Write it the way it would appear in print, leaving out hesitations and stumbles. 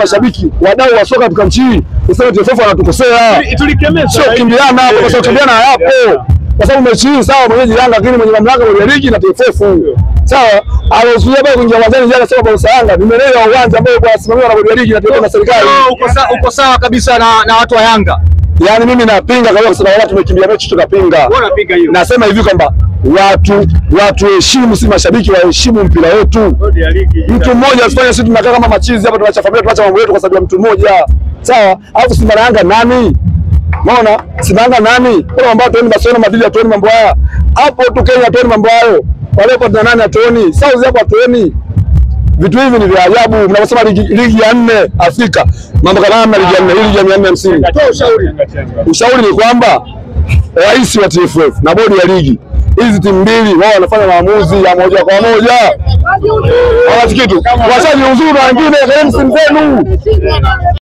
Mashabiki wadau wa soka katika nchi hii useme TFF wanatukosea. Tulikemea sio kimbiana hapo, kwa sababu kimbiana hapo. Kwa sababu mechi hii sawa mwenyeji Yanga, lakini mwenye mamlaka wa ligi na TFF. Sawa, alizuia bado kuingia uwanjani jana sababu bosa Yanga ni meneja wa uwanja ambao kwa simamiwa na bodi ya ligi na TFF na serikali. Uko sawa kabisa na watu wa Yanga. Yaani mimi napinga kwa sababu watu tumekimbia mechi tukapinga. Wewe unapinga hiyo. Nasema hivi kwamba watu heshimu, si mashabiki waheshimu mpira wetu. Mtu mmoja asifanye sisi tunakaa kama machizi hapa, tunaacha familia, tunaacha mambo yetu kwa sababu ya mtu mmoja. Sawa? Alafu Simba na Yanga nani? Unaona? Simba Yanga nani? Kwa ambao tuone Barcelona Madrid atuone mambo haya. Hapo tu Kenya atuone mambo hayo. Wale kwa nani atuoni? South hapo atuoni. Vitu hivi ni vya ajabu. Mnaposema ligi ya 4 Afrika, mambo kama ligi ya 4, ligi ya 450. Toa ushauri. Ushauri ni kwamba rais wa TFF na bodi ya ligi, hizi timu mbili wao wanafanya maamuzi ya moja kwa moja. Hawasikii tu. Wachaji uzuri wengine kama msimu zenu.